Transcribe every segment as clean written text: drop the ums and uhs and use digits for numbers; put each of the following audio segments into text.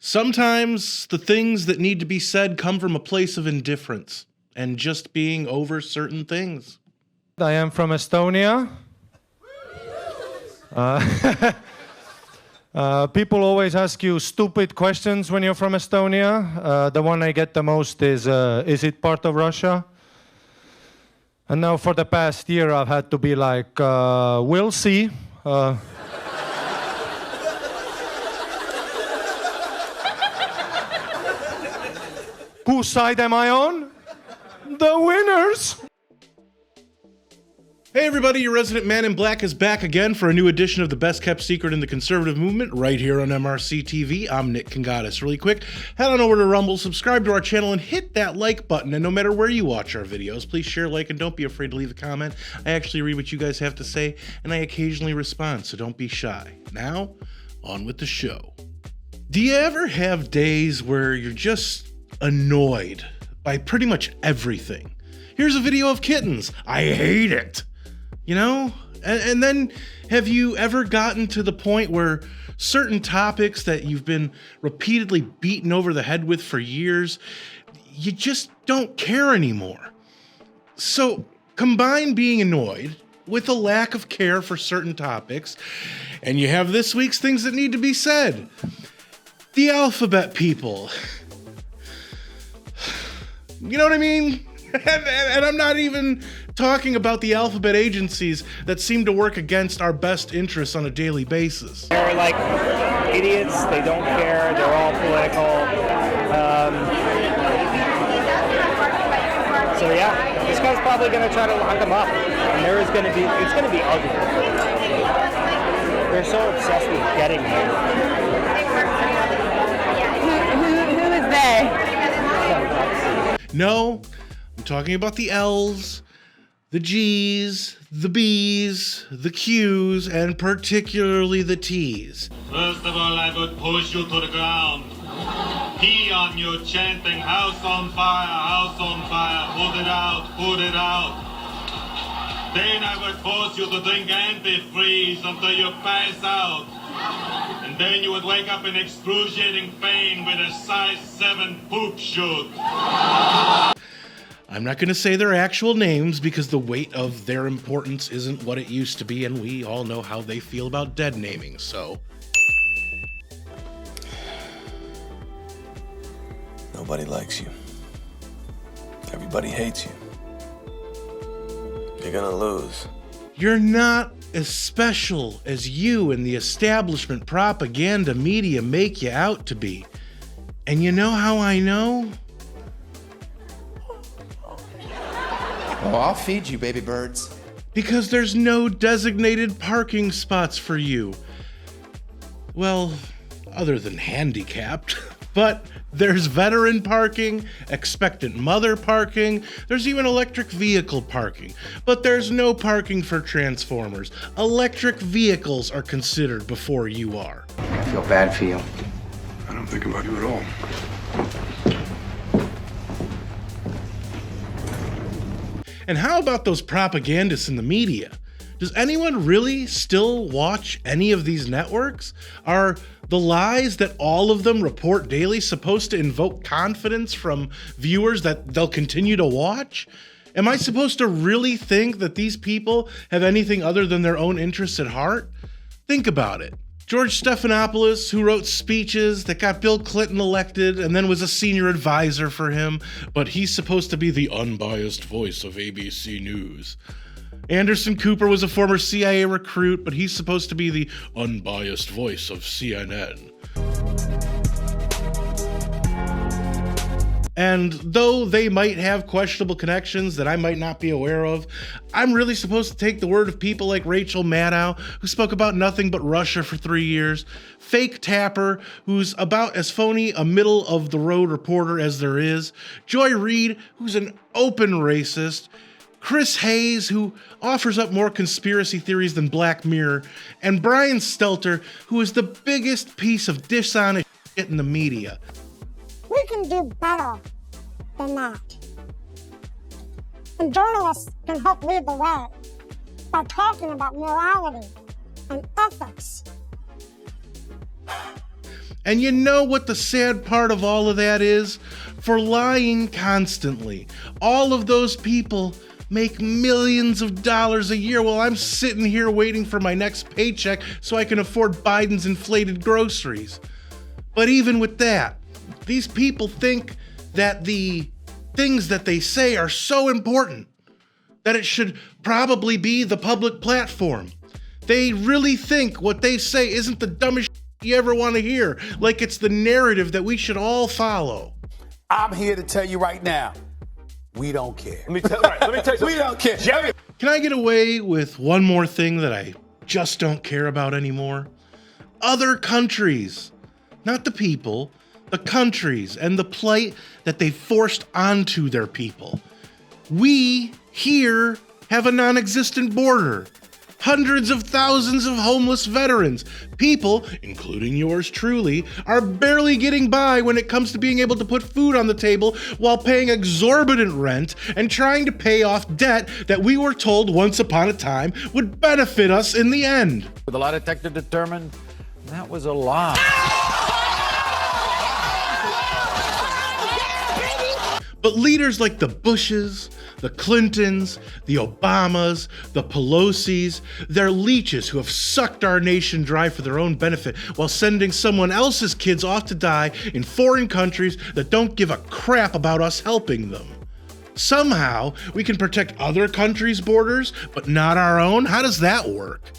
Sometimes the things that need to be said come from a place of indifference and just being over certain things. I am from Estonia. People always ask you stupid questions when you're from Estonia. The one I get the most is it part of Russia? And now for the past year I've had to be like, we'll see. Whose side am I on? The winners! Hey everybody, your resident man in black is back again for a new edition of the best kept secret in the conservative movement right here on MRC-TV. I'm Nick Kangadis. Really quick, head on over to Rumble, subscribe to our channel, and hit that like button. And no matter where you watch our videos, please share, like, and don't be afraid to leave a comment. I actually read what you guys have to say, and I occasionally respond, so don't be shy. Now, on with the show. Do you ever have days where you're just annoyed by pretty much everything? Here's a video of kittens. I hate it. You know? And then have you ever gotten to the point where certain topics that you've been repeatedly beaten over the head with for years, you just don't care anymore? So combine being annoyed with a lack of care for certain topics, and you have this week's things that need to be said. The alphabet people. You know what I mean? And I'm not even talking about the alphabet agencies that seem to work against our best interests on a daily basis. They're like idiots, they don't care, they're all political. So yeah, this guy's probably going to try to lock them up. And it's going to be ugly. They're so obsessed with getting there. Who is they? No, I'm talking about the L's, the G's, the B's, the Q's, and particularly the T's. First of all, I would push you to the ground. Pee on you, chanting, house on fire, put it out, put it out. Then I would force you to drink antifreeze until you pass out. And then you would wake up in excruciating pain with a size 7 poop chute. I'm not going to say their actual names because the weight of their importance isn't what it used to be, and we all know how they feel about dead naming, so. Nobody likes you. Everybody hates you. You're gonna lose. You're not as special as you and the establishment propaganda media make you out to be. And you know how I know? Oh, I'll feed you, baby birds. Because there's no designated parking spots for you. Well, other than handicapped. But there's veteran parking, expectant mother parking, there's even electric vehicle parking. But there's no parking for transformers. Electric vehicles are considered before you are. I feel bad for you. I don't think about you at all. And how about those propagandists in the media? Does anyone really still watch any of these networks? Are the lies that all of them report daily supposed to invoke confidence from viewers that they'll continue to watch? Am I supposed to really think that these people have anything other than their own interests at heart? Think about it. George Stephanopoulos, who wrote speeches that got Bill Clinton elected and then was a senior advisor for him, but he's supposed to be the unbiased voice of ABC News. Anderson Cooper was a former CIA recruit, but he's supposed to be the unbiased voice of CNN. And though they might have questionable connections that I might not be aware of, I'm really supposed to take the word of people like Rachel Maddow, who spoke about nothing but Russia for 3 years, Fake Tapper, who's about as phony a middle-of-the-road reporter as there is, Joy Reid, who's an open racist, Chris Hayes, who offers up more conspiracy theories than Black Mirror, and Brian Stelter, who is the biggest piece of dishonest shit in the media. We can do better than that. And journalists can help lead the way by talking about morality and ethics. And you know what the sad part of all of that is? For lying constantly, all of those people make millions of dollars a year while I'm sitting here waiting for my next paycheck so I can afford Biden's inflated groceries. But even with that, these people think that the things that they say are so important that it should probably be the public platform. They really think what they say isn't the dumbest you ever want to hear, like it's the narrative that we should all follow. I'm here to tell you right now, we don't care. Let me tell you. We don't care. Jerry. Can I get away with one more thing that I just don't care about anymore? Other countries, not the people, the countries and the plight that they forced onto their people. We here have a non-existent border. Hundreds of thousands of homeless veterans, people, including yours truly, are barely getting by when it comes to being able to put food on the table while paying exorbitant rent and trying to pay off debt that we were told once upon a time would benefit us in the end. The lie detector determined that was a lie. But leaders like the Bushes, the Clintons, the Obamas, the Pelosi's, they're leeches who have sucked our nation dry for their own benefit while sending someone else's kids off to die in foreign countries that don't give a crap about us helping them. Somehow, we can protect other countries' borders, but not our own? How does that work?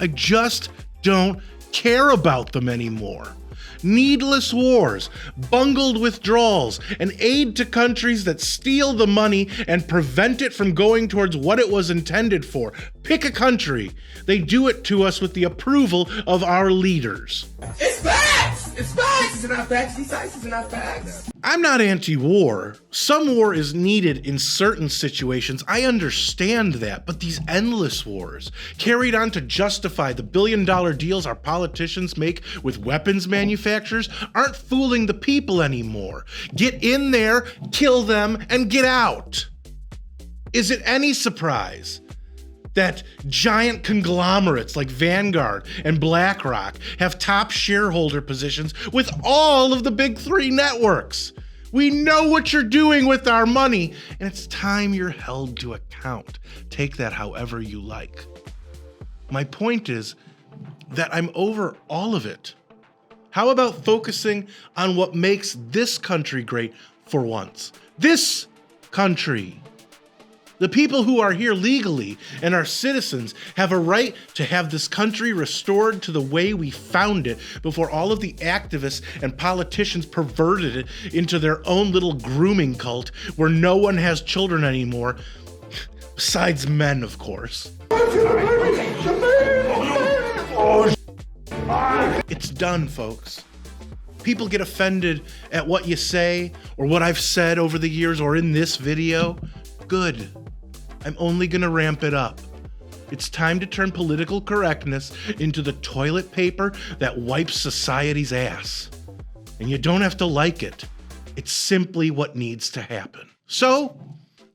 I just don't care about them anymore. Needless wars, bungled withdrawals, and aid to countries that steal the money and prevent it from going towards what it was intended for. Pick a country. They do it to us with the approval of our leaders. It's facts! It's facts! It's not facts. These facts are not facts. I'm not anti-war. Some war is needed in certain situations. I understand that, but these endless wars, carried on to justify the billion-dollar deals our politicians make with weapons manufacturers, aren't fooling the people anymore. Get in there, kill them, and get out. Is it any surprise that giant conglomerates like Vanguard and BlackRock have top shareholder positions with all of the big three networks? We know what you're doing with our money, and it's time you're held to account. Take that however you like. My point is that I'm over all of it. How about focusing on what makes this country great for once? This country. The people who are here legally and are citizens have a right to have this country restored to the way we found it before all of the activists and politicians perverted it into their own little grooming cult where no one has children anymore, besides men, of course. It's done, folks. People get offended at what you say or what I've said over the years or in this video. Good. I'm only gonna ramp it up. It's time to turn political correctness into the toilet paper that wipes society's ass. And you don't have to like it. It's simply what needs to happen. So,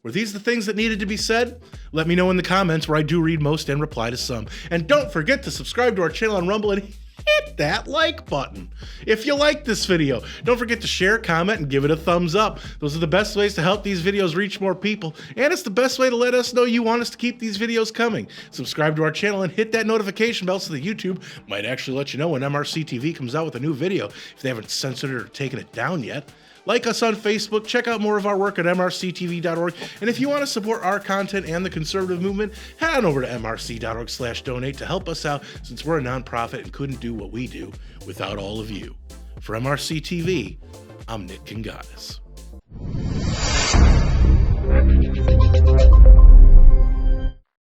were these the things that needed to be said? Let me know in the comments where I do read most and reply to some. And don't forget to subscribe to our channel on Rumble and hit that like button. If you like this video, don't forget to share, comment, and give it a thumbs up. Those are the best ways to help these videos reach more people, and it's the best way to let us know you want us to keep these videos coming. Subscribe to our channel and hit that notification bell so that YouTube might actually let you know when MRC-TV comes out with a new video if they haven't censored it or taken it down yet. Like us on Facebook, check out more of our work at MRCTV.org, and if you want to support our content and the conservative movement, head on over to MRC.org/donate to help us out, since we're a nonprofit and couldn't do what we do without all of you. For MRC-TV, I'm Nick Kangadis.